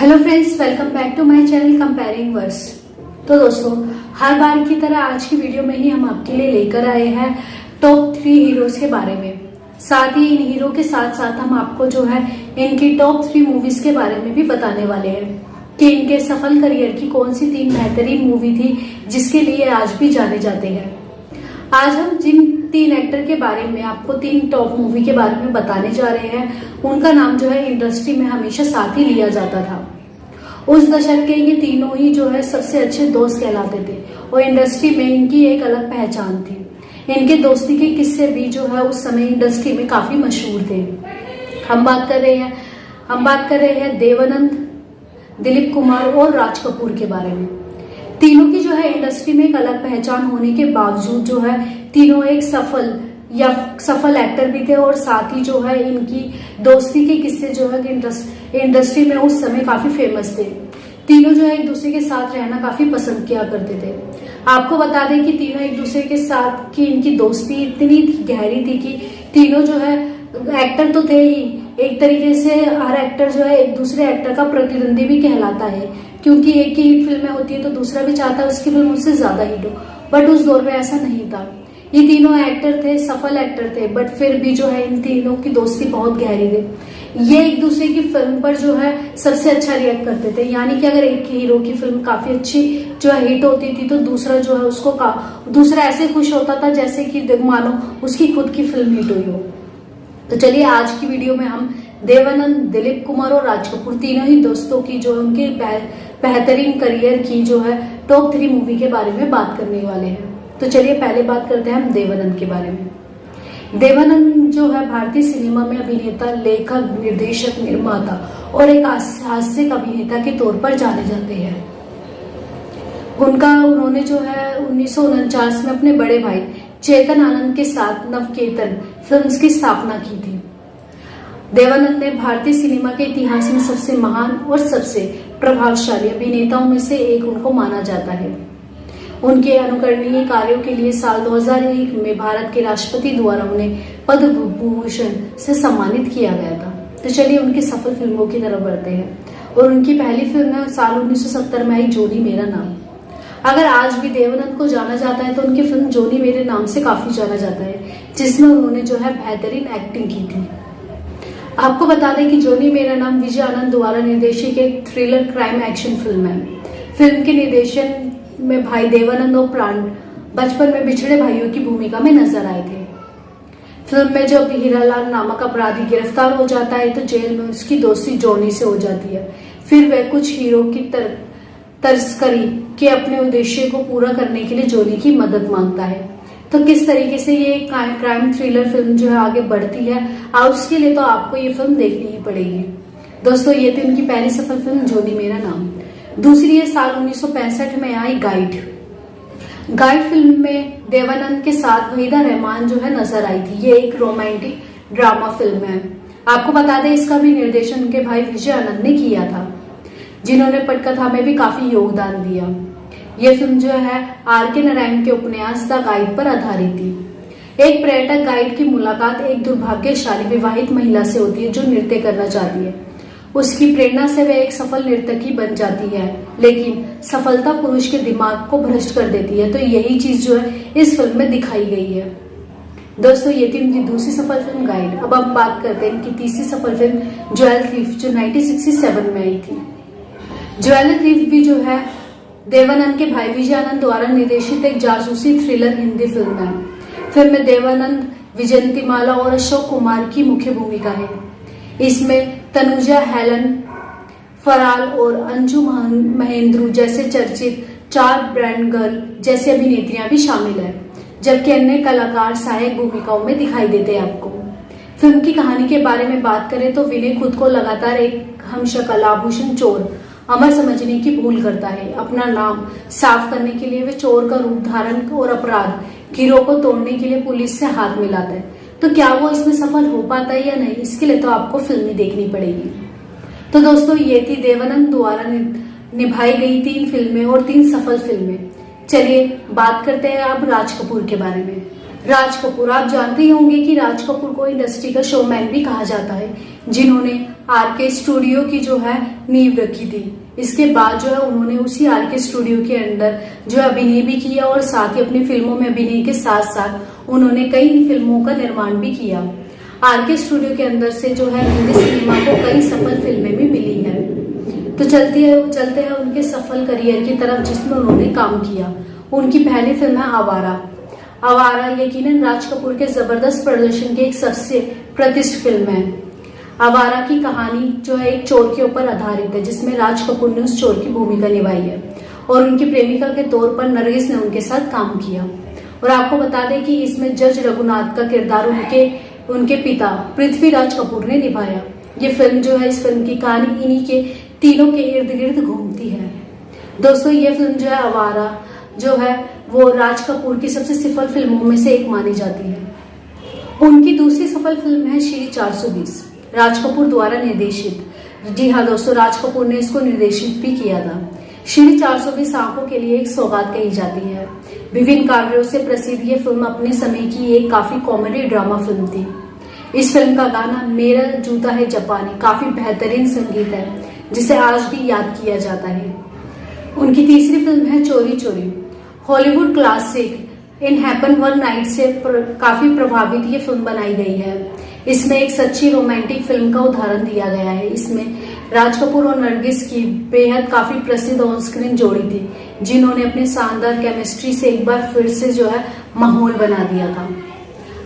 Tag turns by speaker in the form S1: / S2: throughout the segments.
S1: Hello friends, welcome back to my channel comparing verse. तो दोस्तों, हर बार की तरह आज की वीडियो में ही हम आपके लिए लेकर आए हैं टॉप 3 हीरोज के बारे में। साथ ही इन हीरो के साथ साथ हम आपको जो है इनकी टॉप 3 मूवीज के बारे में भी बताने वाले हैं कि इनके सफल करियर की कौन सी 3 बेहतरीन मूवी थी जिसके लिए आज भी जाने जाते हैं। आज हम जिन 3 एक्टर के बारे में आपको 3 टॉप मूवी के बारे में बताने जा रहे हैं, उनका नाम जो है इंडस्ट्री में हमेशा साथ ही लिया जाता था। उस दशक के ये तीनों ही जो है सबसे अच्छे दोस्त कहलाते थे और इंडस्ट्री में इनकी एक अलग पहचान थी। इनके दोस्ती के किस्से भी जो है उस समय इंडस्ट्री में काफी मशहूर थे। हम बात कर रहे हैं देवानंद, दिलीप कुमार और राज कपूर के बारे में। तीनों की जो है इंडस्ट्री में एक अलग पहचान होने के बावजूद जो है तीनों एक सफल एक्टर भी थे और साथ ही जो है इनकी दोस्ती के किस्से जो है इंडस्ट्री में उस समय काफी फेमस थे। तीनों जो है एक दूसरे के साथ रहना काफी पसंद किया करते थे। आपको बता दें कि तीनों एक दूसरे के साथ की इनकी दोस्ती इतनी गहरी थी कि तीनों जो है एक्टर तो थे ही, एक तरीके से हर एक्टर जो है एक दूसरे एक्टर का प्रतिद्वंदी भी कहलाता है, क्योंकि एक की हिट फिल्में होती है तो दूसरा भी चाहता है उसकी फिल्म उससे ज्यादा हिट हो। बट उस दौर में ऐसा नहीं था। ये तीनों एक्टर थे, सफल एक्टर थे, बट फिर भी जो है इन तीनों की दोस्ती बहुत गहरी थी। ये एक दूसरे की फिल्म पर जो है सबसे अच्छा रिएक्ट करते थे, यानी कि अगर एक हीरो की फिल्म काफी अच्छी जो है हिट होती थी तो दूसरा जो है दूसरा ऐसे खुश होता था जैसे कि मानो उसकी खुद की फिल्म हिट हुई हो। तो चलिए आज की वीडियो में हम देवानंद, दिलीप कुमार और राज कपूर तीनों ही दोस्तों की जो उनके बेहतरीन करियर की जो है टॉप 3 मूवी के बारे में बात करने वाले हैं। तो चलिए पहले बात करते हैं हम देवानंद के बारे में। देवानंद जो है भारतीय सिनेमा में अभिनेता, लेखक, निर्देशक, निर्माता और एक हास्यिक अभिनेता के तौर पर जाने जाते हैं। उन्होंने जो है 1949 में अपने बड़े भाई चेतन आनंद के साथ नवकेतन फिल्म्स की स्थापना की थी। देवानंद ने भारतीय सिनेमा के इतिहास में सबसे महान और सबसे प्रभावशाली अभिनेताओं में से एक उनको माना जाता है। उनके अनुकरणीय कार्यों के लिए साल 2001 में भारत के राष्ट्रपति द्वारा उन्हें पद्म भूषण से सम्मानित किया गया था। तो चलिए उनकी सफल फिल्मों की तरफ बढ़ते हैं और उनकी पहली फिल्म है साल 1970 में आई जोनी मेरा नाम। अगर आज भी देवानंद को जाना जाता है तो उनकी फिल्म जोनी मेरे नाम से काफी जाना जाता है, जिसमें उन्होंने जो है बेहतरीन एक्टिंग की थी। आपको बता दें कि जोनी मेरा नाम विजय आनंद द्वारा निर्देशित एक थ्रिलर क्राइम एक्शन फिल्म है। फिल्म के निर्देशन में भाई देवानंद और प्राण बचपन में बिछड़े भाइयों की भूमिका में नजर आए थे। फिल्म में जब हीरालाल नामक अपराधी गिरफ्तार हो जाता है तो जेल में उसकी दोस्ती जॉनी से हो जाती है। फिर वह कुछ हीरो की तस्करी के अपने उद्देश्य को पूरा करने के लिए जॉनी की मदद मांगता है। तो किस तरीके से ये क्राइम थ्रिलर फिल्म जो है आगे बढ़ती है, उसके लिए तो आपको ये फिल्म देखनी ही पड़ेगी। दोस्तों, ये थी उनकी पहली सफल फिल्म जोनी मेरा नाम। दूसरी है साल 1965 में आई गाइड फिल्म में देवानंद के साथ वहीदा रहमान जो है नजर आई थी। ये एक रोमांटिक ड्रामा फिल्म है। आपको बता दें इसका भी निर्देशन उनके भाई विजय आनंद ने किया था, जिन्होंने पटकथा में भी काफी योगदान दिया। यह फिल्म जो है R.K. नारायण के उपन्यास द गाइड पर आधारित थी। एक पर्यटक गाइड की मुलाकात एक दुर्भाग्यशाली विवाहित महिला से होती है जो नृत्य करना चाहती है। उसकी प्रेरणा से वह एक सफल नर्तकी बन जाती है, लेकिन सफलता पुरुष के दिमाग को भ्रष्ट कर देती है। तो यही चीज जो है इस फिल्म में दिखाई गई है। दोस्तों, ये थी उनकी दूसरी सफल फिल्म गाइड। अब हम बात करते हैं इनकी तीसरी सफल फिल्म ज्वेल थीफ, जो 1967 में आई थी। ज्वेल थीफ भी जो है देवानंद के भाई विजय आनंद द्वारा निर्देशित एक जासूसी थ्रिलर हिंदी फिल्म है। फिल्म में देवानंद, विजयंतीमाला और अशोक कुमार की मुख्य भूमिका है। इसमें तनुजा, हेलन फराल और अंजू महेंद्रू जैसे चर्चित 4 ब्रांड गर्ल जैसी अभिनेत्रियां भी शामिल है, जबकि अन्य कलाकार सहायक भूमिकाओं में दिखाई देते हैं आपको। फिल्म की कहानी के बारे में बात करें तो विनय खुद को लगातार एक हमशक्ल आभूषण चोर अमर समझने की भूल करता है। अपना नाम साफ करने के लिए वे चोर का रूप धारण और अपराध गिरोह को तोड़ने के लिए पुलिस से हाथ मिलाता है। तो क्या वो इसमें सफल हो पाता है या नहीं, इसके लिए तो आपको फिल्म ही देखनी पड़ेगी। तो दोस्तों, ये थी देवानंद द्वारा निभाई गई 3 फिल्में और 3 सफल फिल्में। चलिए बात करते हैं अब राज कपूर के बारे में। राज कपूर, आप जानते ही होंगे कि राज कपूर को इंडस्ट्री का शोमैन भी कहा जाता है, जिन्होंने आरके स्टूडियो की जो है नींव रखी थी। इसके बाद जो है उन्होंने उसी आरके स्टूडियो के अंदर जो अभिनय भी किया और साथ ही अपनी फिल्मों में अभिनय के साथ साथ उन्होंने कई फिल्मों का निर्माण भी किया। आरके स्टूडियो के अंदर से जो है हिंदी सिनेमा को कई सफल फिल्में भी मिली है। तो चलते हैं उनके सफल करियर की तरफ, जिसमें उन्होंने काम किया। उनकी पहली फिल्म है आवारा। आवारा यकीनन राज कपूर के जबरदस्त प्रदर्शन की एक सबसे प्रतिष्ठित फिल्म है। आवारा की कहानी जो है एक चोर के ऊपर आधारित है, जिसमें राज कपूर ने उस चोर की भूमिका निभाई है और उनकी प्रेमिका के तौर पर नरगिस ने उनके साथ काम किया। और आपको बता दें कि इसमें जज रघुनाथ का किरदार उनके पिता पृथ्वीराज कपूर ने निभाया। ये फिल्म जो है, इस फिल्म की कहानी इन्हीं के तीनों के इर्द गिर्द घूमती है। दोस्तों, ये फिल्म जो है आवारा जो है वो राज कपूर की सबसे सफल फिल्मों में से एक मानी जाती है। उनकी दूसरी सफल फिल्म है श्री 420, राज कपूर द्वारा निर्देशित। जी हाँ दोस्तों, राज कपूर ने इसको निर्देशित भी किया था। श्री 420 आंखों के लिए एक सौगात कही जाती है। विभिन्न कार्यों से प्रसिद्ध ये फिल्म अपने समय की एक काफी कॉमेडी ड्रामा फिल्म थी। इस फिल्म का गाना मेरा जूता है जापानी काफी बेहतरीन संगीत है, जिसे आज भी याद किया जाता है। उनकी तीसरी फिल्म है चोरी चोरी। हॉलीवुड क्लासिक इन हैपन वन नाइट से काफी प्रभावित ये फिल्म बनाई गई है। इसमें एक सच्ची रोमांटिक फिल्म का उदाहरण दिया गया है। इसमें राज कपूर और नरगिस की बेहद काफी प्रसिद्ध ऑन स्क्रीन जोड़ी थी, जिन्होंने अपनी शानदार केमिस्ट्री से एक बार फिर से जो है माहौल बना दिया था।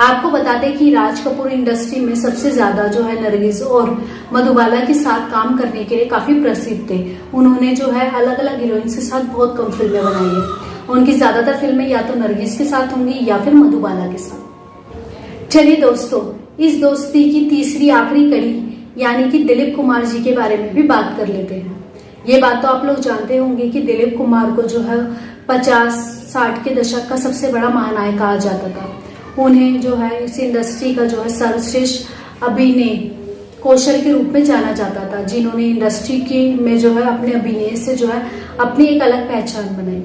S1: आपको बता दें कि राज कपूर इंडस्ट्री में सबसे ज्यादा जो है नरगिस और मधुबाला के साथ काम करने के लिए काफी प्रसिद्ध थे। उन्होंने जो है अलग अलग हीरोइंस के साथ बहुत कम फिल्में बनाई है। उनकी ज्यादातर फिल्में या तो नरगिस के साथ होंगी या फिर मधुबाला के साथ। चलिए दोस्तों, इस दोस्ती की तीसरी आखिरी कड़ी यानी कि दिलीप कुमार जी के बारे में भी बात कर लेते हैं। ये बात तो आप लोग जानते होंगे कि दिलीप कुमार को जो है 50-60 के दशक का सबसे बड़ा महानायक कहा जाता था। उन्हें जो है इस इंडस्ट्री का जो है सर्वश्रेष्ठ अभिनय कौशल के रूप में जाना जाता था, जिन्होंने इंडस्ट्री की में जो है अपने अभिनय से जो है अपनी एक अलग पहचान बनाई।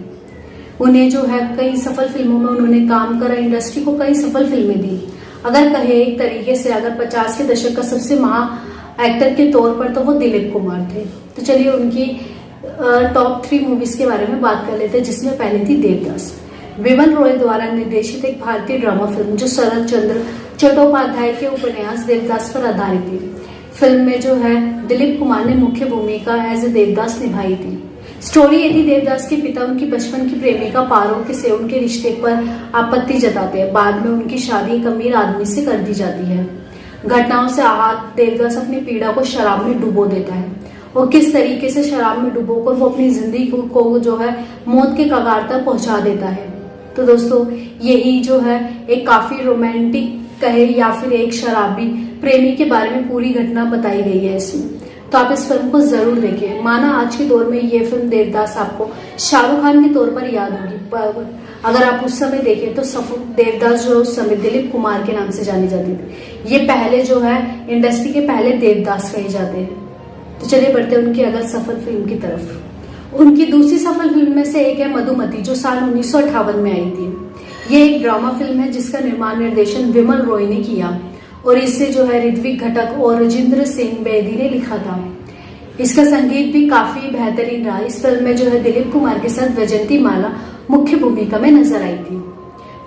S1: उन्हें जो है कई सफल फिल्मों में उन्होंने काम करा, इंडस्ट्री को कई सफल फिल्में दी। अगर कहे एक तरीके से अगर 50 के दशक का सबसे महा एक्टर के तौर पर तो वो दिलीप कुमार थे। तो चलिए उनकी टॉप 3 मूवीज के बारे में बात कर लेते हैं, जिसमें पहली थी देवदास। विमल रॉय द्वारा निर्देशित एक भारतीय ड्रामा फिल्म जो शरद चंद्र चट्टोपाध्याय के उपन्यास देवदास पर आधारित थी। फिल्म में जो है दिलीप कुमार ने मुख्य भूमिका एज ए देवदास निभाई थी। स्टोरी ये थी, देवदास के पिता उनकी बचपन की प्रेमिका पारो से उनके रिश्ते पर आपत्ति जताते हैं। बाद में उनकी शादी एक अमीर आदमी से कर दी जाती है। घटनाओं से आहत देवदास अपनी पीड़ा को शराब में डुबो देता है और किस तरीके से शराब में डुबोकर वो अपनी जिंदगी को जो है मौत के कगार तक पहुंचा देता है। तो दोस्तों, यही जो है एक काफी रोमांटिक कहे या फिर एक शराबी प्रेमी के बारे में पूरी घटना बताई गई है इसमें। तो आप इस फिल्म को जरूर देखिए। माना आज के दौर में ये फिल्म देवदास आपको शाहरुख खान के तौर पर याद होगी, पर अगर आप उस समय देखें तो देवदास जो उस समय दिलीप कुमार के नाम से जानी जाती थी। ये पहले जो है इंडस्ट्री के पहले देवदास कहे जाते हैं। तो चलिए बढ़ते हैं उनकी अगर सफल फिल्म की तरफ। उनकी दूसरी सफल फिल्म में से एक है मधुमती, जो साल 1958 में आई थी। ये एक ड्रामा फिल्म है जिसका निर्माण निर्देशन विमल रॉय ने किया और इसे जो है ऋत्विक घटक और राजेंद्र सिंह बेदी ने लिखा था। इसका संगीत भी काफी बेहतरीन रहा। इस फिल्म में जो है दिलीप कुमार के साथ वैजयंती माला मुख्य भूमिका में नजर आई थी।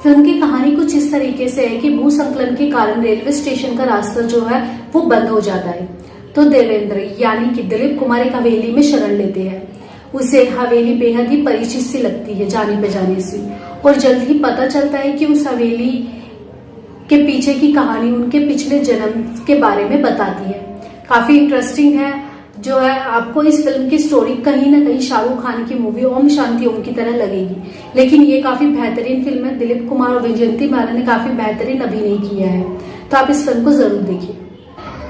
S1: फिल्म की कहानी कुछ इस तरीके से है कि भूसंकलन के कारण रेलवे स्टेशन का रास्ता जो है वो बंद हो जाता है। तो देवेंद्र यानी कि दिलीप कुमार एक हवेली में शरण लेते हैं। उसे हवेली बेहद ही परिचित सी लगती है जाने पहचाने से, और जल्द ही पता चलता है कि उस हवेली के पीछे की कहानी उनके पिछले जन्म के बारे में बताती है। काफी इंटरेस्टिंग है जो है। आपको इस फिल्म की स्टोरी कहीं ना कहीं शाहरुख खान की मूवी ओम शांति ओम की तरह लगेगी, लेकिन ये काफी बेहतरीन फिल्म है। दिलीप कुमार और वैजयंती माला ने काफी बेहतरीन अभिनय किया है, तो आप इस फिल्म को जरूर देखिए।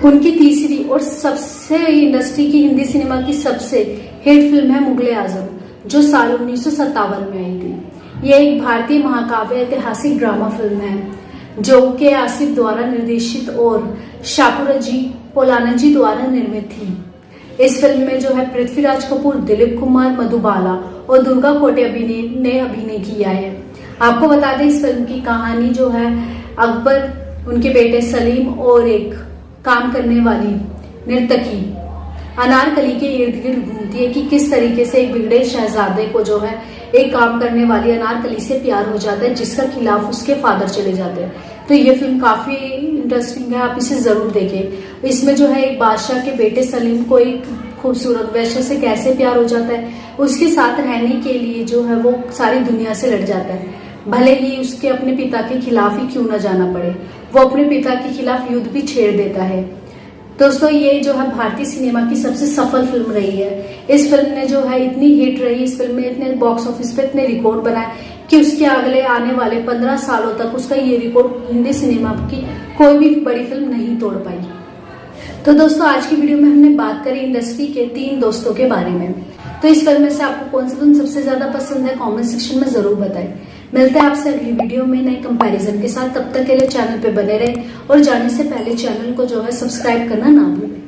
S1: उनकी तीसरी और सबसे इंडस्ट्री की हिंदी सिनेमा की सबसे हिट फिल्म है मुगले आजम, जो साल 1957 में आई थी। यह एक भारतीय महाकाव्य ऐतिहासिक ड्रामा फिल्म है जो के आसिफ द्वारा निर्देशित और शापुरजी पोलानजी द्वारा निर्मित थी। इस फिल्म में जो है पृथ्वीराज कपूर, दिलीप कुमार, मधुबाला और दुर्गा कोटे ने अभिनय किया है। आपको बता दें, इस फिल्म की कहानी जो है अकबर, उनके बेटे सलीम और एक काम करने वाली नर्तकी अनारकली के इर्द गिर्द घूमती है कि किस तरीके से एक बिगड़े शहजादे को जो है एक काम करने वाली अनारकली से प्यार हो जाता है, जिसका खिलाफ उसके फादर चले जाते हैं। तो ये फिल्म काफी इंटरेस्टिंग है, आप इसे जरूर देखें। इसमें जो है एक बादशाह के बेटे सलीम को एक खूबसूरत वैश्य से कैसे प्यार हो जाता है, उसके साथ रहने के लिए जो है वो सारी दुनिया से लड़ जाता है, भले ही उसके अपने पिता के खिलाफ ही क्यों ना जाना पड़े। वो अपने पिता के खिलाफ युद्ध भी छेड़ देता है। दोस्तों, ये जो है भारतीय सिनेमा की सबसे सफल फिल्म रही है। इस फिल्म ने जो है इतनी हिट रही, इस फिल्म ने इतने बॉक्स ऑफिस पे इतने रिकॉर्ड बनाए कि उसके अगले आने वाले 15 सालों तक उसका ये रिकॉर्ड हिंदी सिनेमा की कोई भी बड़ी फिल्म नहीं तोड़ पाई। तो दोस्तों, आज की वीडियो में हमने बात करी इंडस्ट्री के 3 दोस्तों के बारे में। तो इस फिल्म में से आपको कौन सी फिल्म सबसे ज्यादा पसंद है, कमेंट सेक्शन में जरूर बताएं। मिलते हैं आपसे अगली वीडियो में नए कंपैरिजन के साथ। तब तक के लिए चैनल पे बने रहें और जाने से पहले चैनल को जो है सब्सक्राइब करना ना भूलें।